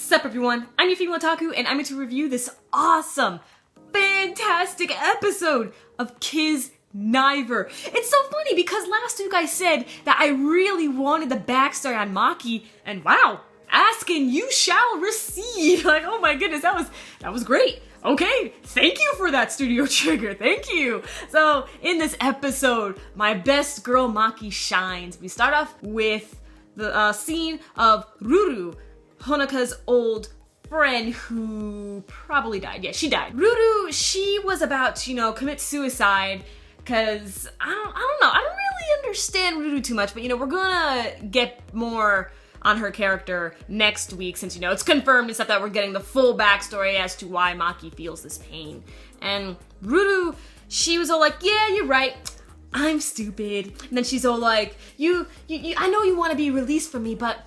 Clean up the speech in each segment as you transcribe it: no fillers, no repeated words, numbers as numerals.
Sup everyone, I'm your female otaku and I'm going to review this awesome, fantastic episode of Kiznaiver. It's so funny because last week I said that I really wanted the backstory on Maki, and wow, ask and you shall receive. Like, oh my goodness, that was great. Okay, thank you for that, Studio Trigger, thank you! So, in this episode, my best girl Maki shines. We start off with the scene of Ruru, Honoka's old friend who probably died. Yeah, she died. Ruru, she was about to, commit suicide because, I don't know, I don't really understand Ruru too much, but we're gonna get more on her character next week since, it's confirmed and stuff that we're getting the full backstory as to why Maki feels this pain. And Ruru, she was all like, yeah, you're right, I'm stupid. And then she's all like, I know you want to be released from me, but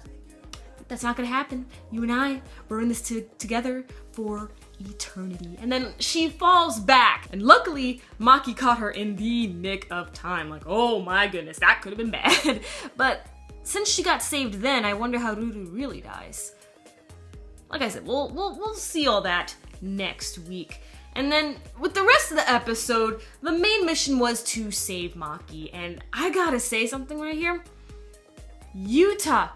that's not gonna happen. You and I, we're in this together for eternity. And then she falls back. And luckily, Maki caught her in the nick of time. Like, oh my goodness, that could have been bad. But since she got saved then, I wonder how Ruru really dies. Like I said, we'll see all that next week. And then with the rest of the episode, the main mission was to save Maki. And I gotta say something right here. Yuta.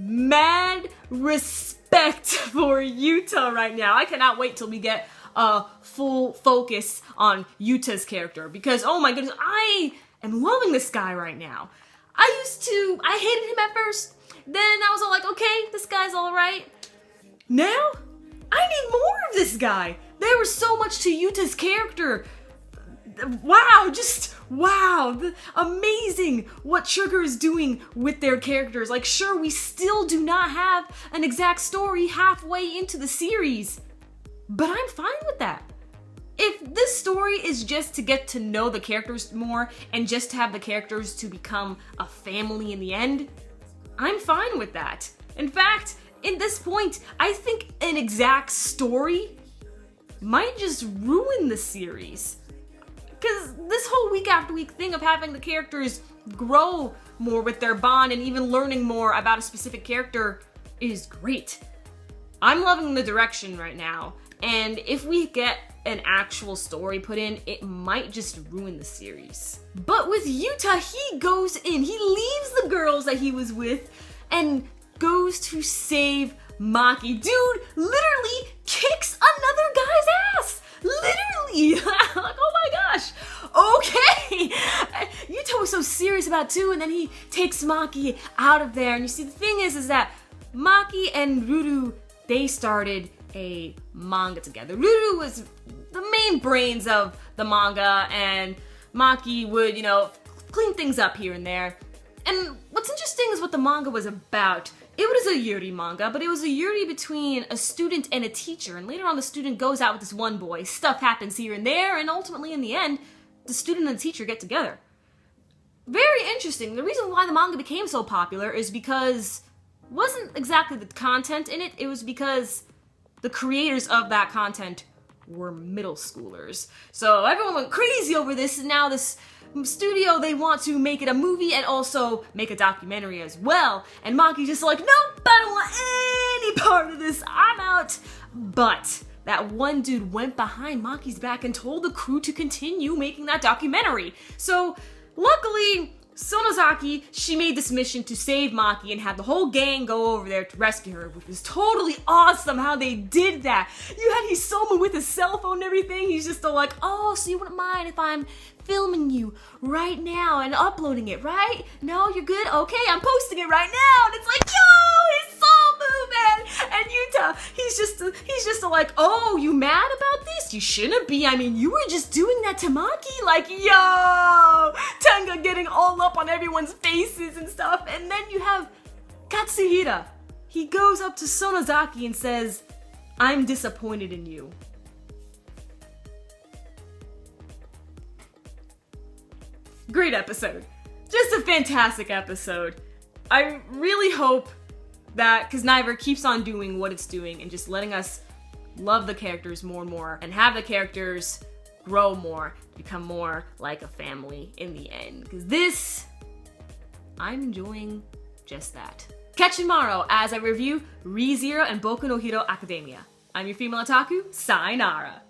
Mad respect for Yuta right now. I cannot wait till we get a full focus on Yuta's character because, oh my goodness, I am loving this guy right now. I hated him at first. Then I was all like, okay, this guy's all right. Now, I need more of this guy. There was so much to Yuta's character. Wow, wow, amazing what Sugar is doing with their characters. Like, sure, we still do not have an exact story halfway into the series, but I'm fine with that. If this story is just to get to know the characters more and just to have the characters to become a family in the end, I'm fine with that. In fact, at this point, I think an exact story might just ruin the series. Because this whole week after week thing of having the characters grow more with their bond and even learning more about a specific character is great. I'm loving the direction right now, and if we get an actual story put in, it might just ruin the series. But with Yuta, he goes in, he leaves the girls that he was with and goes to save Maki. Dude literally kicks another guy's ass! Literally! Like, oh my gosh! Okay! Yuta was so serious about it too, and then he takes Maki out of there. And you see, the thing is that Maki and Ruru, they started a manga together. Ruru was the main brains of the manga, and Maki would, clean things up here and there. And what's interesting is what the manga was about. It was a yuri manga, but it was a yuri between a student and a teacher, and later on the student goes out with this one boy, stuff happens here and there, and ultimately in the end, the student and the teacher get together. Very interesting. The reason why the manga became so popular is because it wasn't exactly the content in it, it was because the creators of that content were middle schoolers. So everyone went crazy over this, and now this studio, they want to make it a movie and also make a documentary as well. And Maki's just like, nope, I don't want any part of this, I'm out. But that one dude went behind Maki's back and told the crew to continue making that documentary. So luckily, Sonozaki, she made this mission to save Maki and had the whole gang go over there to rescue her, which was totally awesome how they did that. You had Hisoma with his cell phone and everything. He's just all like, oh, so you wouldn't mind if I'm filming you right now and uploading it, right? No, you're good? Okay, I'm posting it right now. And it's like, yo, his soul movement. And Yuta, he's just like, oh, you mad about this? You shouldn't be. I mean, you were just doing that to Maki. Like, yo, Tenga getting all up on everyone's faces and stuff. And then you have Katsuhira. He goes up to Sonozaki and says, I'm disappointed in you. Great episode. Just a fantastic episode. I really hope that Kiznaiver keeps on doing what it's doing and just letting us love the characters more and more and have the characters grow more, become more like a family in the end. Because this, I'm enjoying just that. Catch you tomorrow as I review ReZero and Boku no Hero Academia. I'm your female otaku, sayonara.